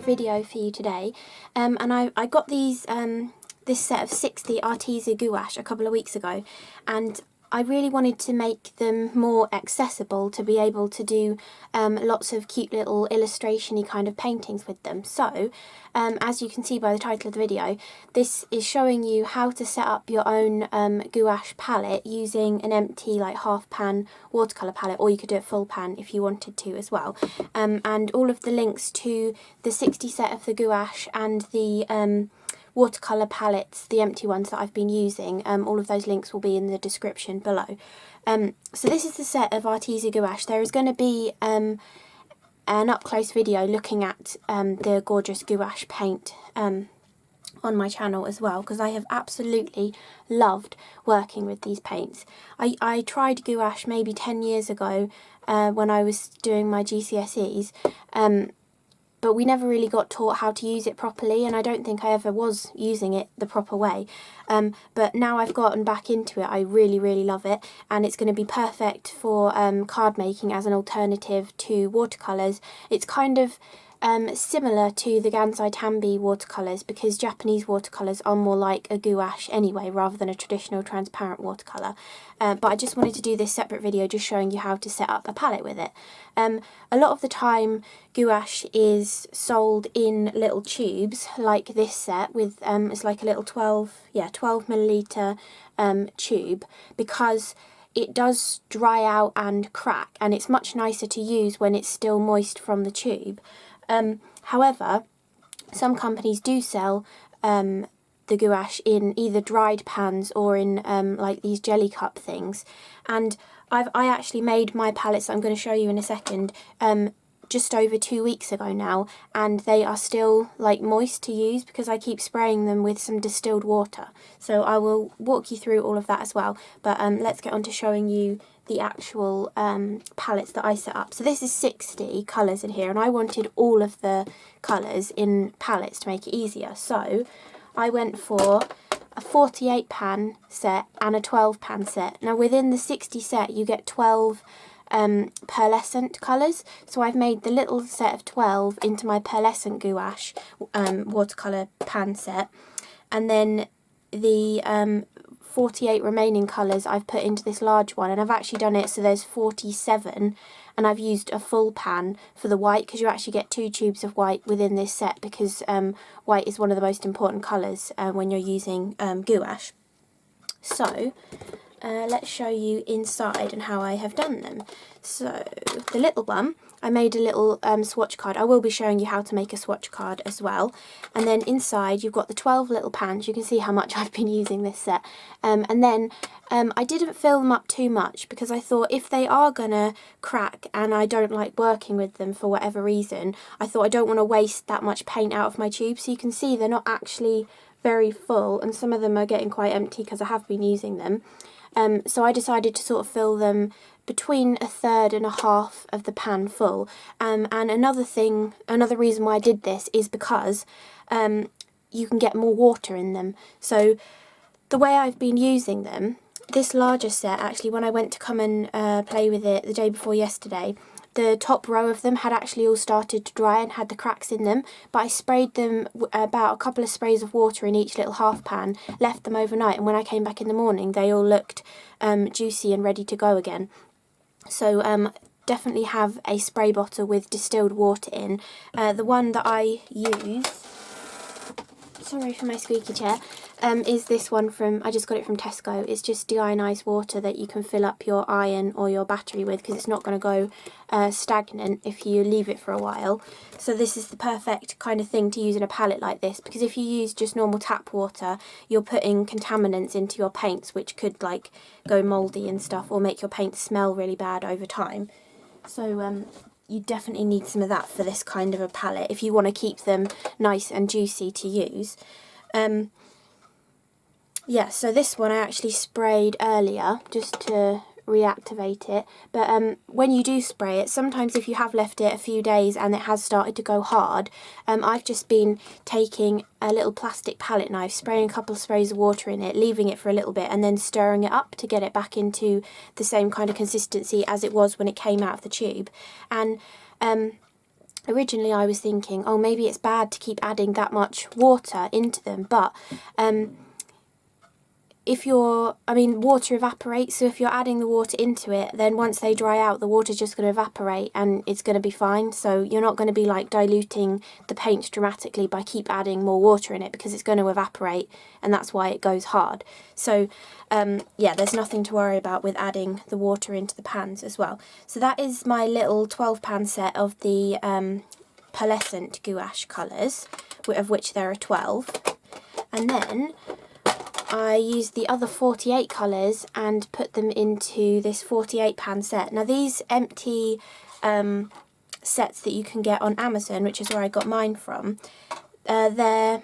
video for you today, and I got these this set of 60 Arteza Gouache a couple of weeks ago, and I really wanted to make them more accessible to be able to do lots of cute little illustration-y kind of paintings with them. So, as you can see by the title of the video, this is showing you how to set up your own gouache palette using an empty like half pan watercolour palette, or you could do it full pan if you wanted to as well. And all of the links to the 60 set of the gouache and the watercolour palettes, the empty ones that I've been using, all of those links will be in the description below. So this is the set of Arteza Gouache. There is going to be an up-close video looking at the gorgeous gouache paint on my channel as well, because I have absolutely loved working with these paints. I tried gouache maybe 10 years ago when I was doing my GCSEs, but we never really got taught how to use it properly, and I don't think I ever was using it the proper way. But now I've gotten back into it, I really, really love it, and it's going to be perfect for card making as an alternative to watercolours. It's kind of similar to the Gansai Tambi watercolours, because Japanese watercolours are more like a gouache anyway, rather than a traditional transparent watercolour. But I just wanted to do this separate video just showing you how to set up a palette with it. A lot of the time gouache is sold in little tubes like this set with, it's like a little 12 milliliter tube, because it does dry out and crack, and it's much nicer to use when it's still moist from the tube. However, some companies do sell the gouache in either dried pans or in like these jelly cup things, and I actually made my palettes that I'm going to show you in a second just over 2 weeks ago now, and they are still like moist to use because I keep spraying them with some distilled water. So I will walk you through all of that as well, but let's get on to showing you the actual palettes that I set up. So this is 60 colours in here, and I wanted all of the colours in palettes to make it easier. So I went for a 48 pan set and a 12 pan set. Now within the 60 set you get 12 pearlescent colours, so I've made the little set of 12 into my pearlescent gouache watercolour pan set, and then the 48 remaining colours I've put into this large one, and I've actually done it so there's 47, and I've used a full pan for the white, because you actually get 2 tubes of white within this set, because white is one of the most important colours when you're using gouache. So let's show you inside and how I have done them. So the little one, I made a little swatch card. I will be showing you how to make a swatch card as well. And then inside you've got the 12 little pans. You can see how much I've been using this set. And then I didn't fill them up too much, because I thought if they are gonna crack and I don't like working with them for whatever reason, I thought I don't want to waste that much paint out of my tube. So you can see they're not actually very full, and some of them are getting quite empty because I have been using them. So I decided to sort of fill them between a third and a half of the pan full. And another reason why I did this is because you can get more water in them. So the way I've been using them, this larger set, actually when I went to come and play with it the day before yesterday, the top row of them had actually all started to dry and had the cracks in them, but I sprayed them about a couple of sprays of water in each little half pan, left them overnight, and when I came back in the morning they all looked juicy and ready to go again. So definitely have a spray bottle with distilled water in. The one that I use, sorry for my squeaky chair, is this one from, I just got it from Tesco. It's just deionised water that you can fill up your iron or your battery with, because it's not going to go stagnant if you leave it for a while. So this is the perfect kind of thing to use in a palette like this, because if you use just normal tap water, you're putting contaminants into your paints which could like go mouldy and stuff, or make your paint smell really bad over time. So you definitely need some of that for this kind of a palette if you want to keep them nice and juicy to use. Yeah, so this one I actually sprayed earlier just to reactivate it, but when you do spray it, sometimes if you have left it a few days and it has started to go hard, I've just been taking a little plastic palette knife, spraying a couple of sprays of water in it, leaving it for a little bit, and then stirring it up to get it back into the same kind of consistency as it was when it came out of the tube. And originally I was thinking, oh, maybe it's bad to keep adding that much water into them, but if you're, I mean, water evaporates, so if you're adding the water into it, then once they dry out, the water's just going to evaporate and it's going to be fine. So you're not going to be like diluting the paints dramatically by keep adding more water in it, because it's going to evaporate, and that's why it goes hard. So yeah, there's nothing to worry about with adding the water into the pans as well. So that is my little 12 pan set of the pearlescent gouache colours, of which there are 12. And then I used the other 48 colours and put them into this 48 pan set. Now these empty sets that you can get on Amazon, which is where I got mine from, they're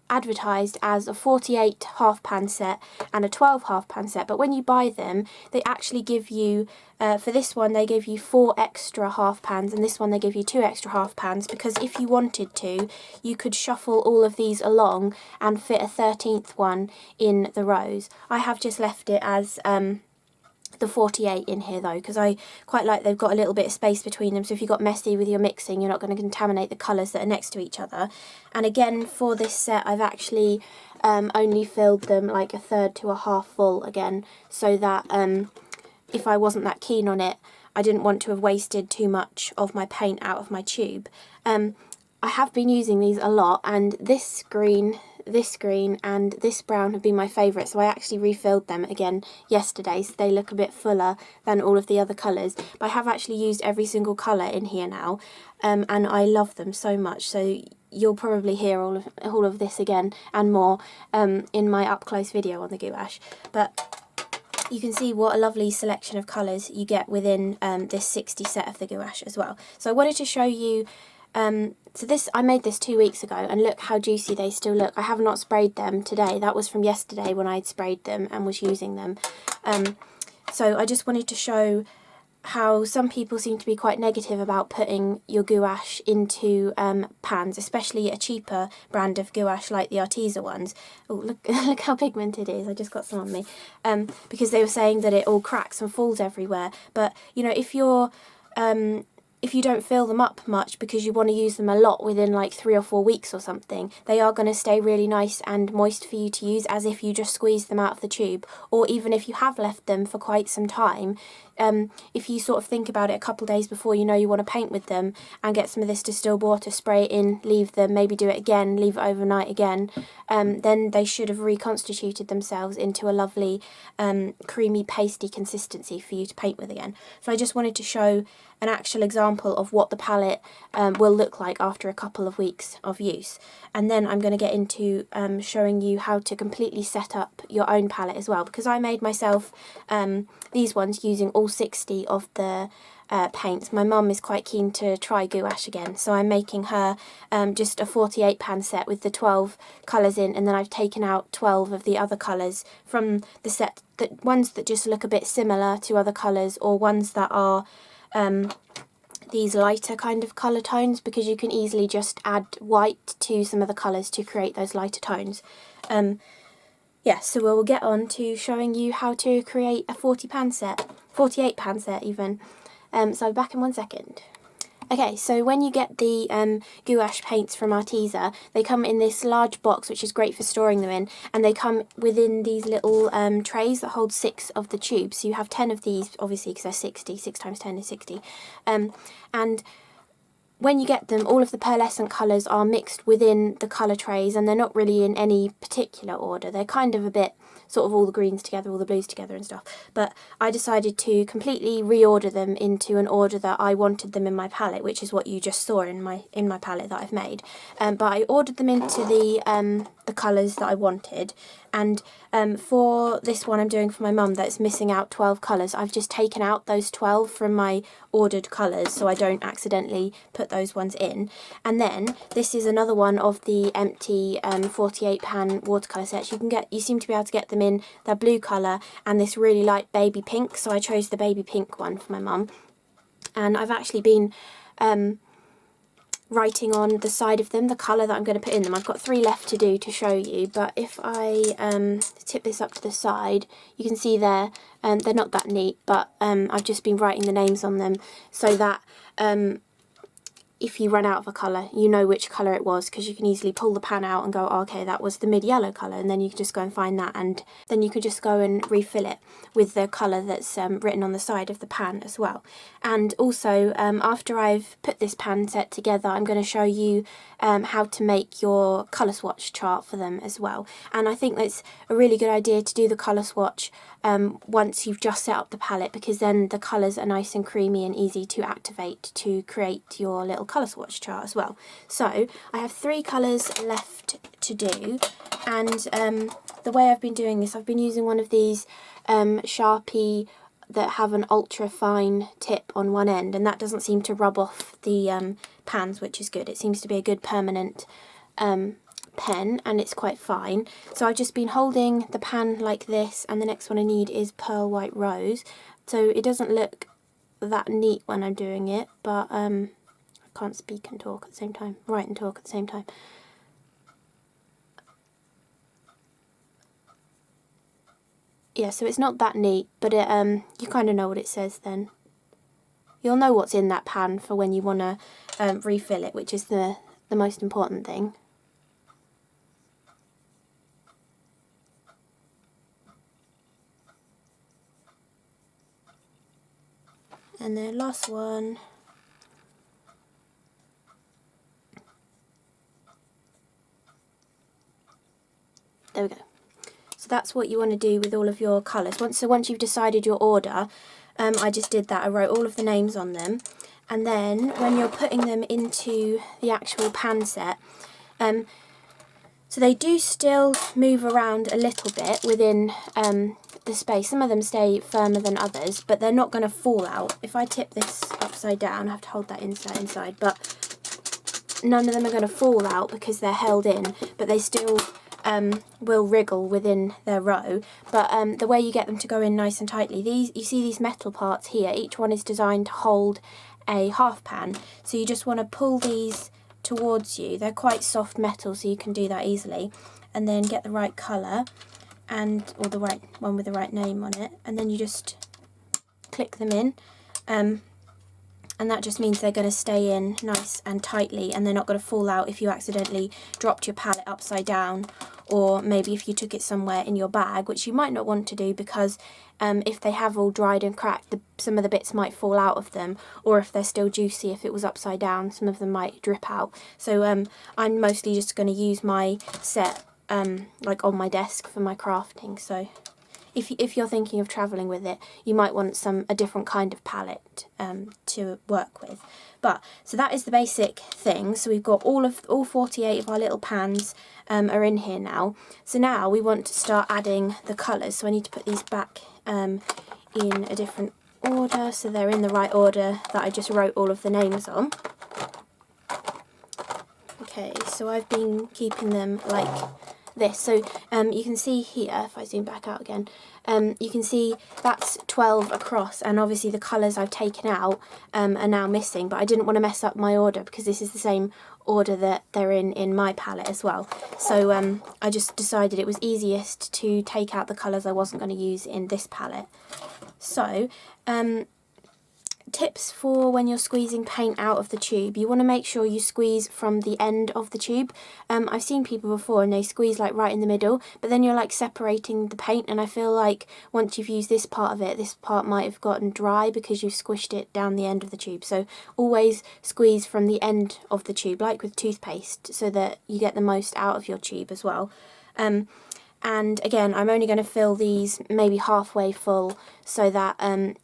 advertised as a 48 half pan set and a 12 half pan set, but when you buy them they actually give you, for this one they give you 4 extra half pans, and this one they give you 2 extra half pans, because if you wanted to, you could shuffle all of these along and fit a 13th one in the rows. I have just left it as the 48 in here though, because I quite like they've got a little bit of space between them, so if you got messy with your mixing, you're not going to contaminate the colours that are next to each other. And again, for this set I've actually only filled them like a third to a half full again, so that if I wasn't that keen on it, I didn't want to have wasted too much of my paint out of my tube. I have been using these a lot, and this green and this brown have been my favourite, so I actually refilled them again yesterday, so they look a bit fuller than all of the other colours. But I have actually used every single colour in here now, and I love them so much, so you'll probably hear all of this again and more in my up close video on the gouache. But you can see what a lovely selection of colours you get within this 60 set of the gouache as well. So I wanted to show you, so this, I made this 2 weeks ago, and look how juicy they still look. I have not sprayed them today. That was from yesterday when I had sprayed them and was using them. So I just wanted to show how some people seem to be quite negative about putting your gouache into pans, especially a cheaper brand of gouache like the Arteza ones. Oh, look, look how pigmented it is. I just got some on me. Because they were saying that it all cracks and falls everywhere. But, you know, if you don't fill them up much because you want to use them a lot within like 3 or 4 weeks or something, they are going to stay really nice and moist for you to use, as if you just squeeze them out of the tube. Or even if you have left them for quite some time, if you sort of think about it a couple of days before you know you want to paint with them, and get some of this distilled water, spray it in, leave them, maybe do it again, leave it overnight again, then they should have reconstituted themselves into a lovely creamy pasty consistency for you to paint with again. So I just wanted to show an actual example of what the palette will look like after a couple of weeks of use. And then I'm going to get into showing you how to completely set up your own palette as well, because I made myself these ones using all 60 of the paints. My mum is quite keen to try gouache again, so I'm making her just a 48 pan set with the 12 colours in, and then I've taken out 12 of the other colours from the set, ones that just look a bit similar to other colours, or ones that are these lighter kind of colour tones, because you can easily just add white to some of the colours to create those lighter tones. Yeah, so we'll get on to showing you how to create a 48 pan set even. So I'll be back in 1 second. Okay, so when you get the gouache paints from Arteza, they come in this large box, which is great for storing them in, and they come within these little trays that hold 6 of the tubes. So you have 10 of these, obviously, because they're 60, 6 times 10 is 60. And when you get them, all of the pearlescent colours are mixed within the colour trays, and they're not really in any particular order. They're kind of a bit sort of all the greens together, all the blues together and stuff. But I decided to completely reorder them into an order that I wanted them in my palette, which is what you just saw in my palette that I've made. But I ordered them into the colours that I wanted, and for this one I'm doing for my mum that's missing out 12 colours, I've just taken out those 12 from my ordered colours so I don't accidentally put those ones in. And then this is another one of the empty 48 pan watercolour sets. You seem to be able to get them in the blue colour and this really light baby pink, so I chose the baby pink one for my mum. And I've actually been writing on the side of them the colour that I'm going to put in them. I've got 3 left to do to show you, but if I tip this up to the side, you can see there, they're not that neat, but I've just been writing the names on them so that if you run out of a colour, you know which colour it was, because you can easily pull the pan out and go, oh, okay, that was the mid-yellow colour, and then you can just go and find that, and then you can just go and refill it with the colour that's written on the side of the pan as well. And also, after I've put this pan set together, I'm going to show you how to make your colour swatch chart for them as well. And I think that's a really good idea to do the colour swatch once you've just set up the palette, because then the colours are nice and creamy and easy to activate to create your little colour swatch chart as well. So I have 3 colours left to do, and the way I've been doing this, I've been using one of these Sharpie that have an ultra fine tip on one end, and that doesn't seem to rub off the pans, which is good. It seems to be a good permanent pen, and it's quite fine. So I've just been holding the pan like this, and the next one I need is Pearl White Rose. So it doesn't look that neat when I'm doing it, but I can't speak and talk at the same time, write and talk at the same time. Yeah, so it's not that neat, but it, you kind of know what it says then. You'll know what's in that pan for when you want to refill it, which is the most important thing. And the last one, there we go. So that's what you want to do with all of your colours. Once you've decided your order, I just did that. I wrote all of the names on them, and then when you're putting them into the actual pan set, so they do still move around a little bit within the space. Some of them stay firmer than others, but they're not going to fall out. If I tip this upside down, I have to hold that inside, but none of them are going to fall out because they're held in, but they still will wriggle within their row. But the way you get them to go in nice and tightly, you see these metal parts here, each one is designed to hold a half pan, so you just want to pull these towards you. They're quite soft metal, so you can do that easily, and then get the right colour or the right one with the right name on it, and then you just click them in, and that just means they're going to stay in nice and tightly, and they're not going to fall out if you accidentally dropped your palette upside down, or maybe if you took it somewhere in your bag, which you might not want to do, because if they have all dried and cracked, some of the bits might fall out of them, or if they're still juicy, if it was upside down, some of them might drip out. So I'm mostly just going to use my set like on my desk for my crafting. So if you're thinking of travelling with it, you might want a different kind of palette to work with. But so that is the basic thing. So we've got all 48 of our little pans are in here now. So now we want to start adding the colours. So I need to put these back in a different order, so they're in the right order that I just wrote all of the names on. Okay, so I've been keeping them like this. So you can see here, if I zoom back out again, you can see that's 12 across, and obviously the colours I've taken out are now missing, but I didn't want to mess up my order because this is the same order that they're in my palette as well. So I just decided it was easiest to take out the colours I wasn't going to use in this palette. So tips for when you're squeezing paint out of the tube: you want to make sure you squeeze from the end of the tube. I've seen people before and they squeeze like right in the middle, but then you're like separating the paint, and I feel like once you've used this part of it, this part might have gotten dry because you've squished it down the end of the tube. So always squeeze from the end of the tube, like with toothpaste, so that you get the most out of your tube as well. And again, I'm only going to fill these maybe halfway full, so that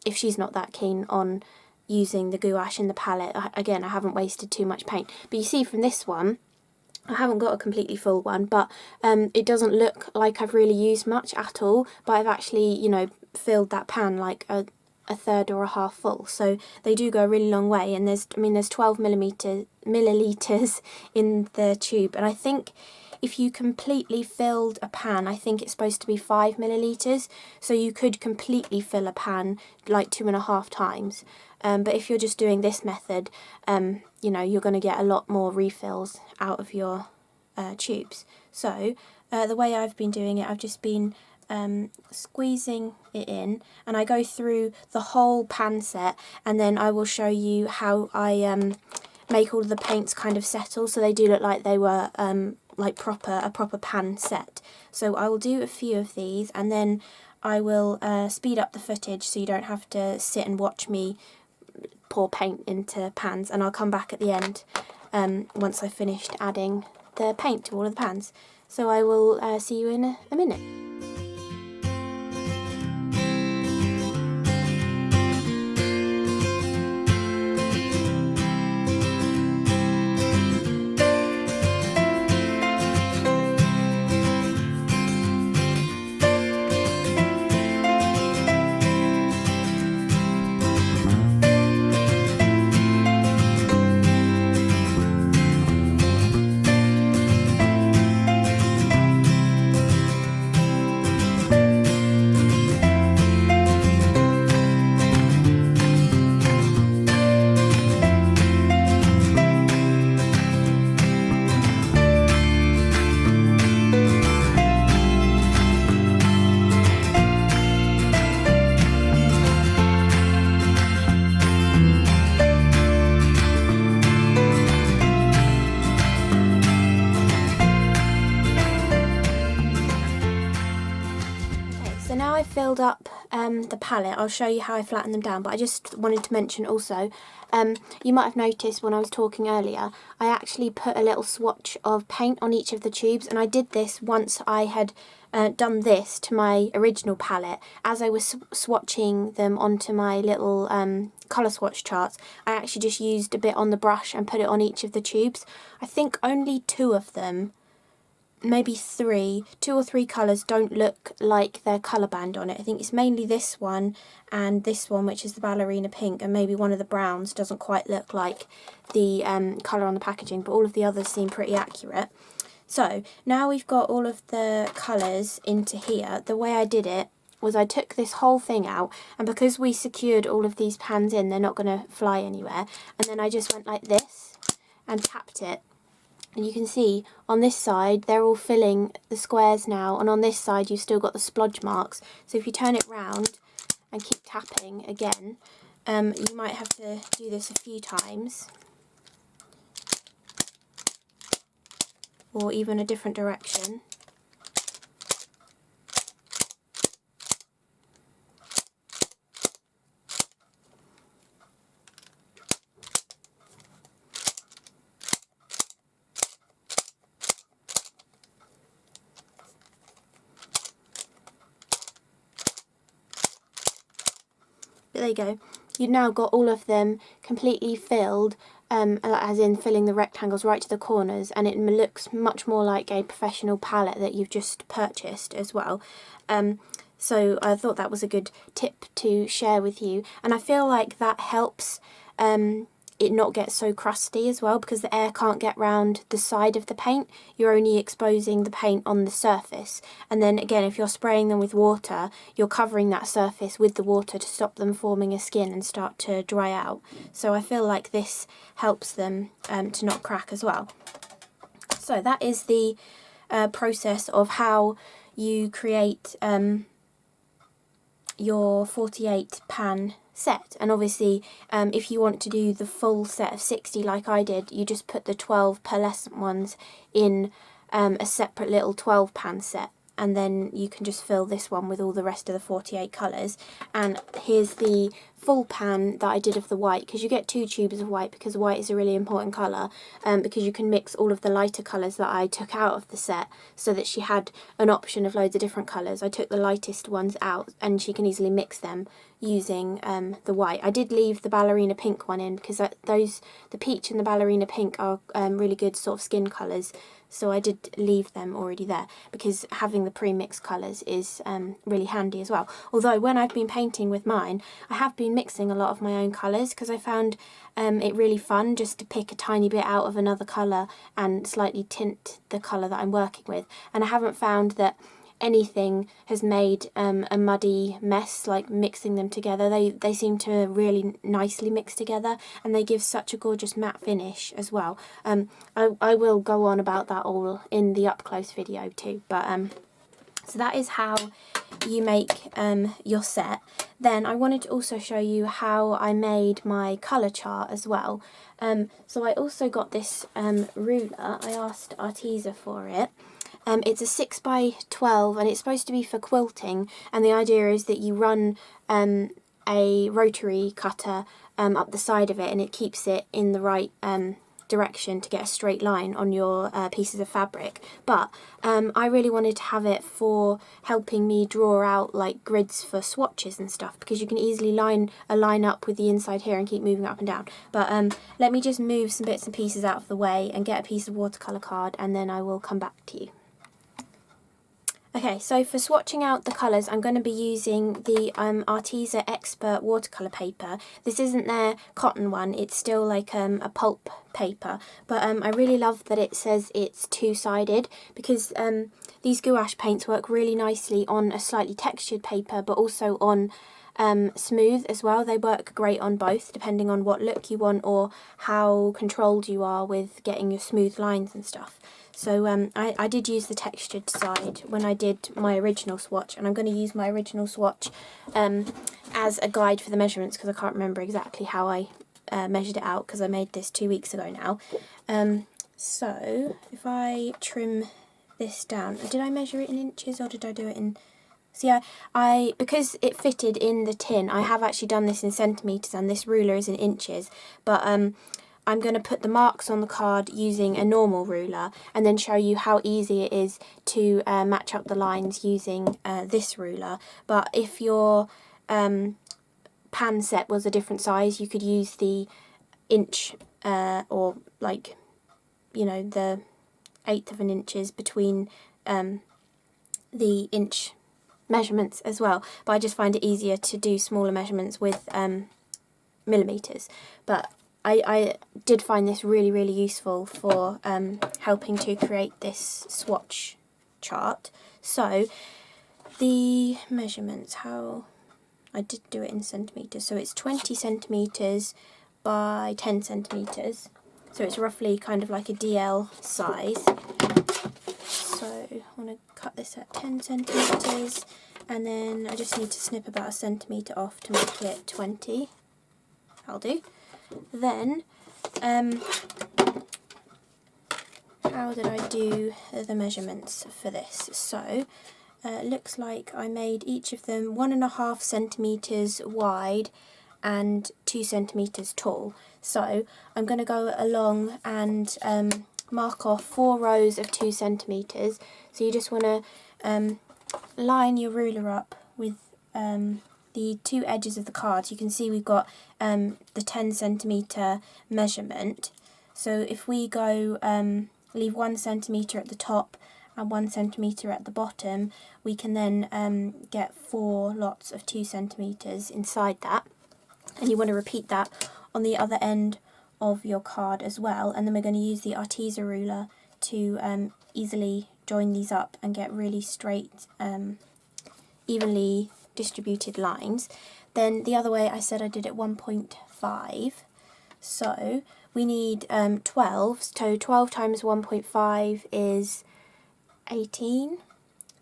if she's not that keen on using the gouache in the palette, again, I haven't wasted too much paint. But you see from this one, I haven't got a completely full one, but it doesn't look like I've really used much at all, but I've actually, you know, filled that pan like a third or a half full. So they do go a really long way, and there's 12 milliliters in the tube, and I think if you completely filled a pan, I think it's supposed to be 5 milliliters, so you could completely fill a pan like 2.5 times. But if you're just doing this method, you know, you're going to get a lot more refills out of your tubes. So the way I've been doing it, I've just been squeezing it in, and I go through the whole pan set, and then I will show you how I make all of the paints kind of settle, so they do look like they were like a proper pan set. So I will do a few of these, and then I will speed up the footage so you don't have to sit and watch me pour paint into pans, and I'll come back at the end once I've finished adding the paint to all of the pans. So I will see you in a minute. So now I've filled up the palette. I'll show you how I flatten them down, but I just wanted to mention also, you might have noticed when I was talking earlier, I actually put a little swatch of paint on each of the tubes, and I did this once I had done this to my original palette. As I was swatching them onto my little colour swatch charts, I actually just used a bit on the brush and put it on each of the tubes. I think only two of them, maybe two or three colours don't look like their colour band on it. I think it's mainly this one and this one, which is the ballerina pink, and maybe one of the browns doesn't quite look like the colour on the packaging, but all of the others seem pretty accurate. So now we've got all of the colours into here. The way I did it was I took this whole thing out, and because we secured all of these pans in, they're not going to fly anywhere, and then I just went like this and tapped it. And you can see on this side they're all filling the squares now, and on this side you've still got the splodge marks. So if you turn it round and keep tapping again, you might have to do this a few times, or even a different direction. But there you go. You've now got all of them completely filled, as in filling the rectangles right to the corners, and it looks much more like a professional palette that you've just purchased as well. So I thought that was a good tip to share with you, and I feel like that helps it not get so crusty as well, because the air can't get round the side of the paint. You're only exposing the paint on the surface, and then again, if you're spraying them with water, you're covering that surface with the water to stop them forming a skin and start to dry out. So I feel like this helps them to not crack as well. So that is the process of how you create your 48 pan set. And obviously if you want to do the full set of 60 like I did, you just put the 12 pearlescent ones in a separate little 12 pan set, and then you can just fill this one with all the rest of the 48 colours. And here's the full pan that I did of the white, because you get 2 tubes of white, because white is a really important colour, because you can mix all of the lighter colours that I took out of the set, so that she had an option of loads of different colours. I took the lightest ones out and she can easily mix them using the white. I did leave the ballerina pink one in, because the peach and the ballerina pink are really good sort of skin colours, so I did leave them already there, because having the pre-mixed colours is really handy as well. Although when I've been painting with mine, I have been mixing a lot of my own colours, because I found it really fun just to pick a tiny bit out of another colour and slightly tint the colour that I'm working with. And I haven't found that anything has made a muddy mess, like mixing them together. They seem to really nicely mix together, and they give such a gorgeous matte finish as well. I will go on about that all in the up close video too, but so that is how you make your set, then I wanted to also show you how I made my colour chart as well. So I also got this ruler. I asked Arteza for it. It's a 6x12 and it's supposed to be for quilting, and the idea is that you run a rotary cutter up the side of it, and it keeps it in the right direction to get a straight line on your pieces of fabric. But I really wanted to have it for helping me draw out like grids for swatches and stuff, because you can easily line a line up with the inside here and keep moving up and down. But let me just move some bits and pieces out of the way and get a piece of watercolour card, and then I will come back to you. Okay, so for swatching out the colours, I'm going to be using the Arteza Expert watercolour paper. This isn't their cotton one, it's still like a pulp paper, but I really love that it says it's two-sided, because these gouache paints work really nicely on a slightly textured paper, but also on smooth as well. They work great on both, depending on what look you want or how controlled you are with getting your smooth lines and stuff. So I did use the textured side when I did my original swatch, and I'm going to use my original swatch as a guide for the measurements, because I can't remember exactly how I measured it out, because I made this 2 weeks ago now. So if I trim this down, did I measure it in inches or did I do it in... See, I because it fitted in the tin, I have actually done this in centimetres, and this ruler is in inches, but I'm going to put the marks on the card using a normal ruler, and then show you how easy it is to match up the lines using this ruler. But if your pan set was a different size, you could use the inch or like, you know, the 1/8 of an inches between the inch measurements as well. But I just find it easier to do smaller measurements with millimetres. But I did find this really, really useful for helping to create this swatch chart. So the measurements, how I did do it in centimetres, so it's 20 centimetres by 10 centimetres, so it's roughly kind of like a DL size. So I want to cut this at 10 centimetres, and then I just need to snip about a centimetre off to make it 20. I'll do. Then, how did I do the measurements for this? So, it looks like I made each of them 1.5 centimetres wide and 2 centimetres tall. So, I'm going to go along and mark off 4 rows of 2 centimetres. So you just want to line your ruler up with the 2 edges of the cards. You can see we've got the 10 centimetre measurement. So if we go leave 1 centimetre at the top and 1 centimetre at the bottom, we can then get 4 lots of 2 centimetres inside that. And you want to repeat that on the other end of your card as well. And then we're going to use the Arteza ruler to easily join these up and get really straight, evenly distributed lines. Then the other way, I said I did it 1.5, so we need 12, so 12 times 1.5 is 18,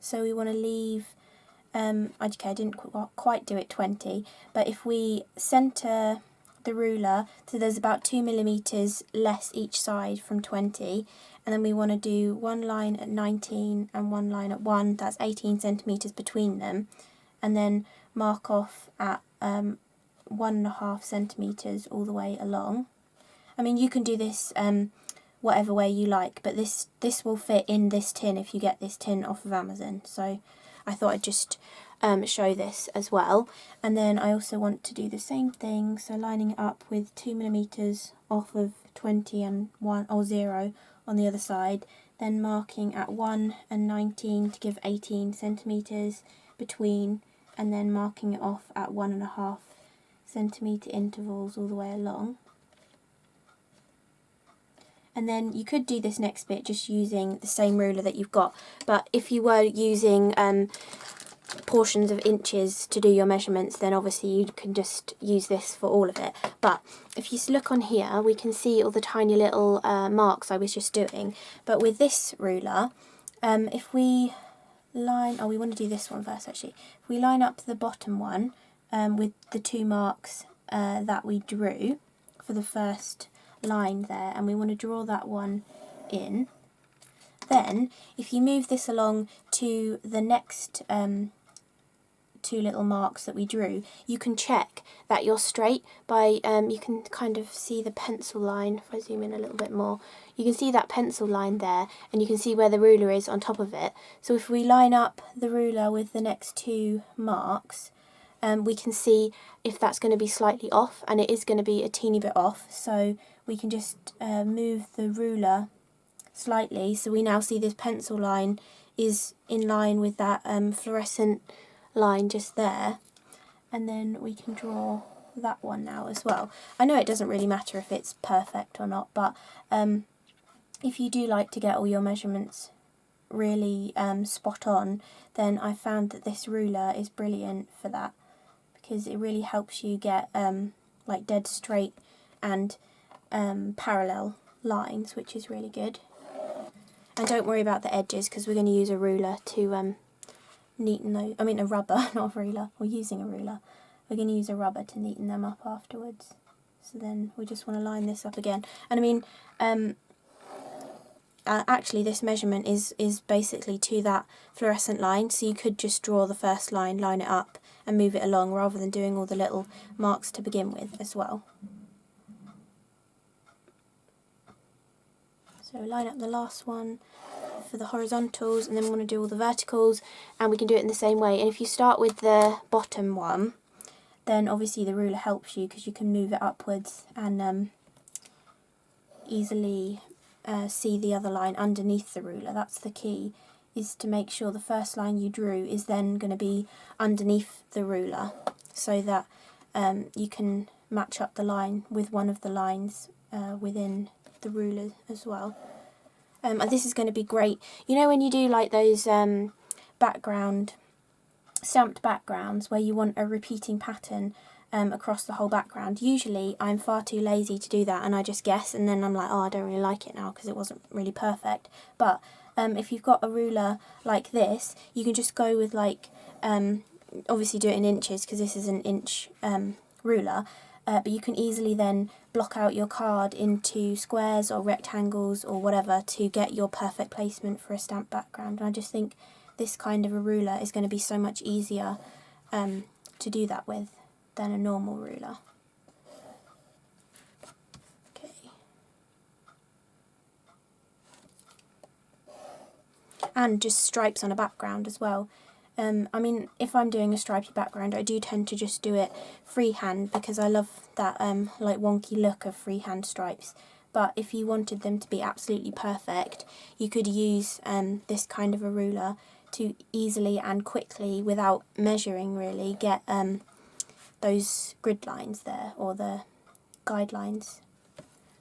so we want to leave, okay, I didn't quite do it 20, but if we centre the ruler, so there's about 2 millimetres less each side from 20, and then we want to do one line at 19 and one line at 1, that's 18 centimetres between them, and then mark off at 1.5 centimetres all the way along. I mean, you can do this whatever way you like, but this will fit in this tin if you get this tin off of Amazon. So I thought I'd just show this as well. And then I also want to do the same thing, so lining it up with 2 millimetres off of 20 and 1 or 0 on the other side, then marking at 1 and 19 to give 18 centimetres between, and then marking it off at 1.5 centimetre intervals all the way along. And then you could do this next bit just using the same ruler that you've got, but if you were using portions of inches to do your measurements, then obviously you can just use this for all of it. But if you look on here, we can see all the tiny little marks I was just doing. But with this ruler, if we we want to do this one first actually. If we line up the bottom one with the 2 marks that we drew for the first line there, and we want to draw that one in, then if you move this along to the next 2 little marks that we drew, you can check that you're straight by, you can kind of see the pencil line. If I zoom in a little bit more, you can see that pencil line there, and you can see where the ruler is on top of it. So if we line up the ruler with the next 2 marks, we can see if that's going to be slightly off, and it is going to be a teeny bit off, so we can just move the ruler slightly, so we now see this pencil line is in line with that fluorescent line just there, and then we can draw that one now as well. I know it doesn't really matter if it's perfect or not, but if you do like to get all your measurements really spot on, then I found that this ruler is brilliant for that, because it really helps you get like dead straight and parallel lines, which is really good. And don't worry about the edges, because we're going to use a ruler to neaten those, I mean a rubber, not a ruler, we're using a ruler. We're going to use a rubber to neaten them up afterwards. So then we just want to line this up again. And I mean, actually this measurement is basically to that fluorescent line, so you could just draw the first line, line it up and move it along, rather than doing all the little marks to begin with as well. So line up the last one for the horizontals, and then we want to do all the verticals, and we can do it in the same way. And if you start with the bottom one, then obviously the ruler helps you, because you can move it upwards and easily see the other line underneath the ruler. That's the key, is to make sure the first line you drew is then going to be underneath the ruler, so that you can match up the line with one of the lines within the ruler as well. This is going to be great, you know, when you do like those stamped backgrounds where you want a repeating pattern across the whole background. Usually I'm far too lazy to do that, and I just guess, and then I'm like, oh, I don't really like it now because it wasn't really perfect. But if you've got a ruler like this, you can just go with like, obviously do it in inches, because this is an inch ruler, but you can easily then block out your card into squares or rectangles or whatever to get your perfect placement for a stamped background. And I just think this kind of a ruler is going to be so much easier to do that with than a normal ruler. Okay. And just stripes on a background as well. I mean, if I'm doing a stripy background, I do tend to just do it freehand, because I love that like wonky look of freehand stripes. But if you wanted them to be absolutely perfect, you could use this kind of a ruler to easily and quickly, without measuring really, get those grid lines there, or the guidelines,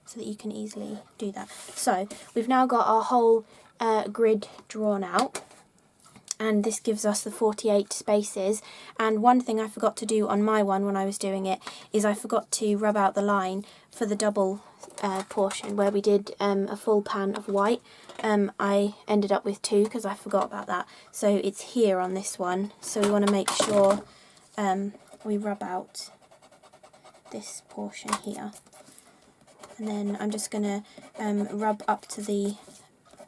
so that you can easily do that. So we've now got our whole grid drawn out, and this gives us the 48 spaces. And one thing I forgot to do on my one when I was doing it is I forgot to rub out the line for the double portion where we did a full pan of white. I ended up with 2 because I forgot about that. So it's here on this one, so we want to make sure we rub out this portion here. And then I'm just going to rub up to the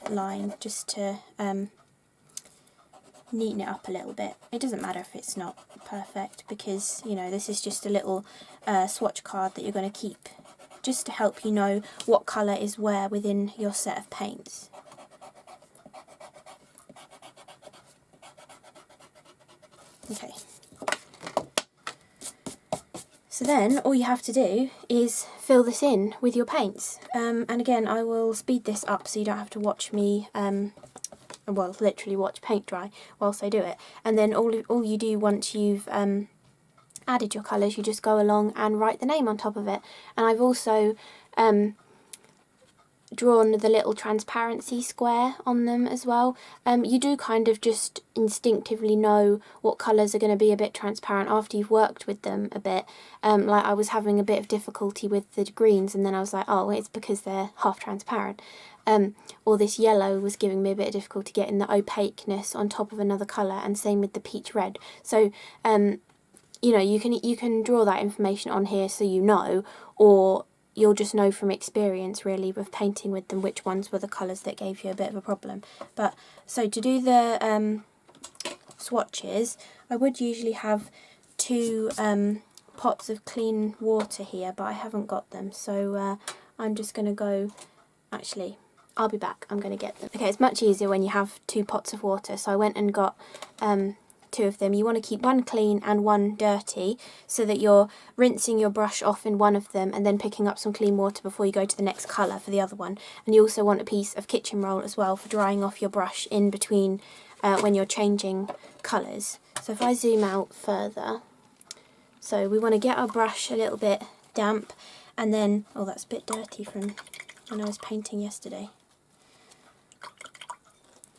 line just to neaten it up a little bit. It doesn't matter if it's not perfect, because, you know, this is just a little swatch card that you're going to keep just to help you know what colour is where within your set of paints. Okay. So then all you have to do is fill this in with your paints. And again, I will speed this up so you don't have to watch me well, literally watch paint dry whilst I do it. And then all you do once you've added your colours, you just go along and write the name on top of it. And I've also drawn the little transparency square on them as well. You do kind of just instinctively know what colours are going to be a bit transparent after you've worked with them a bit. Like I was having a bit of difficulty with the greens, and then I was like, oh, it's because they're half transparent. or this yellow was giving me a bit of difficulty getting the opaqueness on top of another colour, and same with the peach red. So you know, you can draw that information on here so you know, or you'll just know from experience really with painting with them which ones were the colours that gave you a bit of a problem. But so to do the swatches, I would usually have 2 pots of clean water here, but I haven't got them, so I'm just going to go, actually I'll be back, I'm going to get them. Okay, it's much easier when you have 2 pots of water, so I went and got 2 of them. You want to keep one clean and one dirty, so that you're rinsing your brush off in one of them and then picking up some clean water before you go to the next colour for the other one. And you also want a piece of kitchen roll as well for drying off your brush in between when you're changing colours. So if I zoom out further, so we want to get our brush a little bit damp, and then, oh, that's a bit dirty from when I was painting yesterday.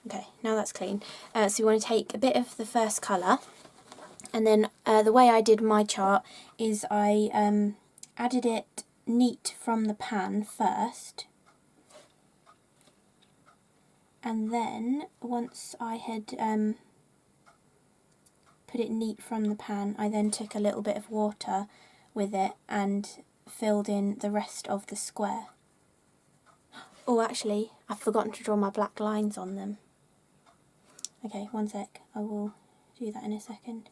Okay, now that's clean. So we want to take a bit of the first colour, and then the way I did my chart is I added it neat from the pan first, and then once I had put it neat from the pan, I then took a little bit of water with it and filled in the rest of the square. Oh, actually, I've forgotten to draw my black lines on them. Okay, one sec, I will do that in a second.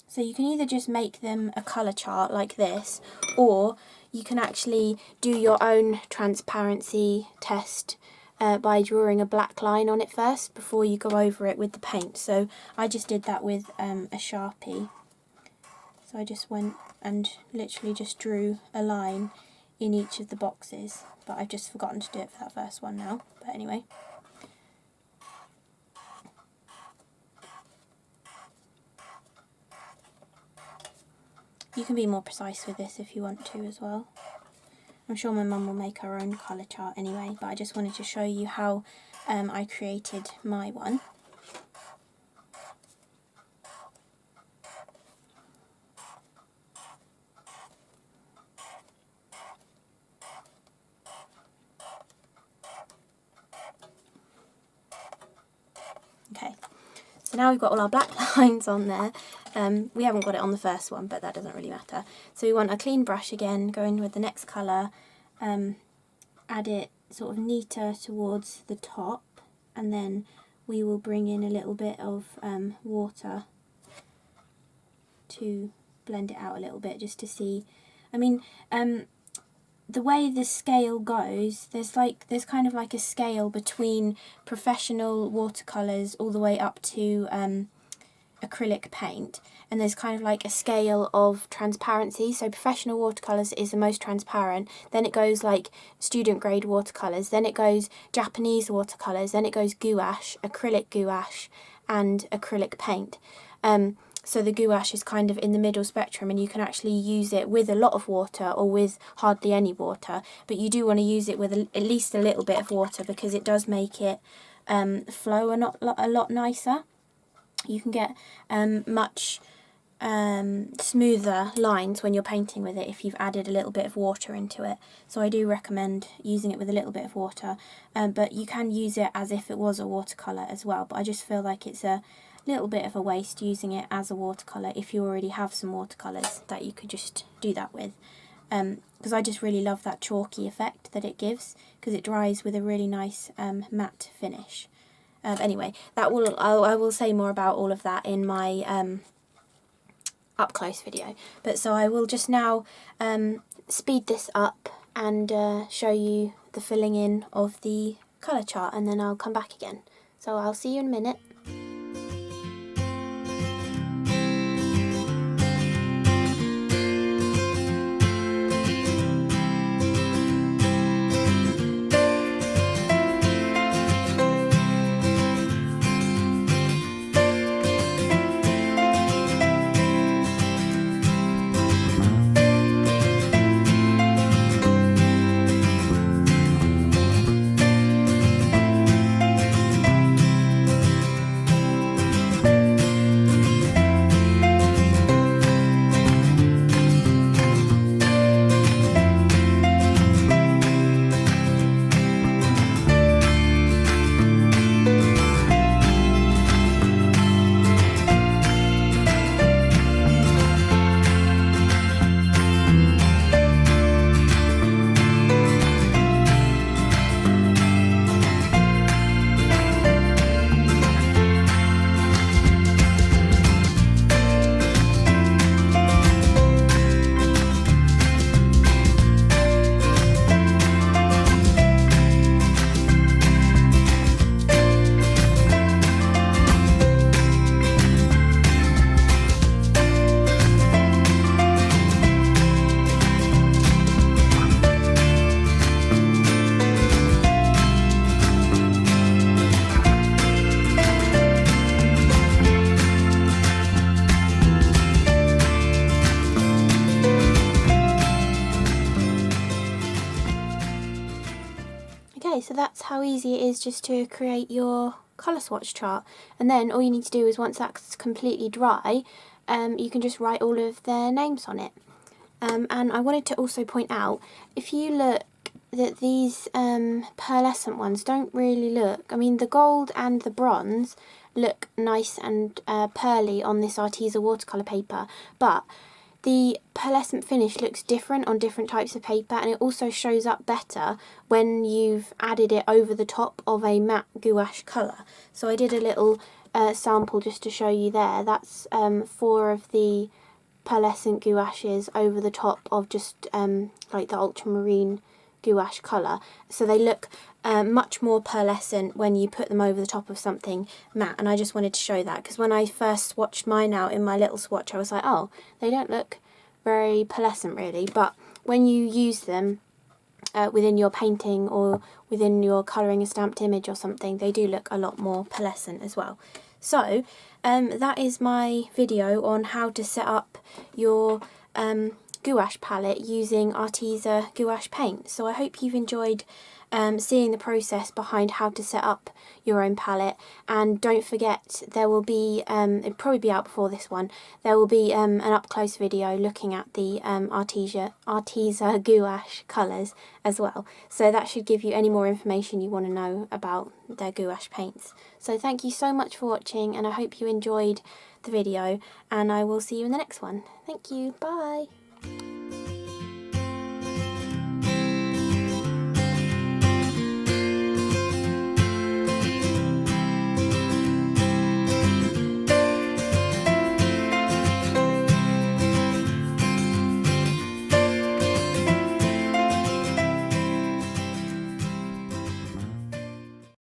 So you can either just make them a colour chart like this, or you can actually do your own transparency test by drawing a black line on it first before you go over it with the paint. So I just did that with a Sharpie. So I just went and literally just drew a line in each of the boxes, but I've just forgotten to do it for that first one now. But anyway. You can be more precise with this if you want to as well. I'm sure my mum will make her own colour chart anyway, but I just wanted to show you how I created my one. Okay, so now we've got all our black lines on there. We haven't got it on the first one, but that doesn't really matter. So we want a clean brush again, go in with the next colour, add it sort of neater towards the top, and then we will bring in a little bit of water to blend it out a little bit, just to see. I mean, the way the scale goes, there's kind of like a scale between professional watercolours all the way up to acrylic paint, and there's kind of like a scale of transparency. So professional watercolours is the most transparent, then it goes like student grade watercolours, then it goes Japanese watercolours, then it goes gouache, acrylic gouache and acrylic paint. So the gouache is kind of in the middle spectrum, and you can actually use it with a lot of water or with hardly any water, but you do want to use it with at least a little bit of water, because it does make it flow a lot nicer. You can get much smoother lines when you're painting with it if you've added a little bit of water into it. So I do recommend using it with a little bit of water, but you can use it as if it was a watercolour as well. But I just feel like it's a little bit of a waste using it as a watercolour if you already have some watercolours that you could just do that with. Because I just really love that chalky effect that it gives, because it dries with a really nice matte finish. Anyway, I will say more about all of that in my up close video. But so I will just now speed this up and show you the filling in of the colour chart, and then I'll come back again. So I'll see you in a minute. how easy it is just to create your colour swatch chart. And then all you need to do is, once that's completely dry, you can just write all of their names on it. And I wanted to also point out, if you look, that these pearlescent ones don't really look, I mean the gold and the bronze look nice and pearly on this Arteza watercolour paper, but the pearlescent finish looks different on different types of paper, and it also shows up better when you've added it over the top of a matte gouache colour. So I did a little sample just to show you there. That's 4 of the pearlescent gouaches over the top of just like the ultramarine gouache colour, so they look much more pearlescent when you put them over the top of something matte. And I just wanted to show that, because when I first swatched mine out in my little swatch, I was like, oh, they don't look very pearlescent really, but when you use them within your painting or within your colouring a stamped image or something, they do look a lot more pearlescent as well. So that is my video on how to set up your gouache palette using Arteza gouache paint. So I hope you've enjoyed seeing the process behind how to set up your own palette. And don't forget, there will be, it'll probably be out before this one, there will be an up close video looking at the Arteza gouache colours as well. So that should give you any more information you want to know about their gouache paints. So thank you so much for watching, and I hope you enjoyed the video, and I will see you in the next one. Thank you, bye!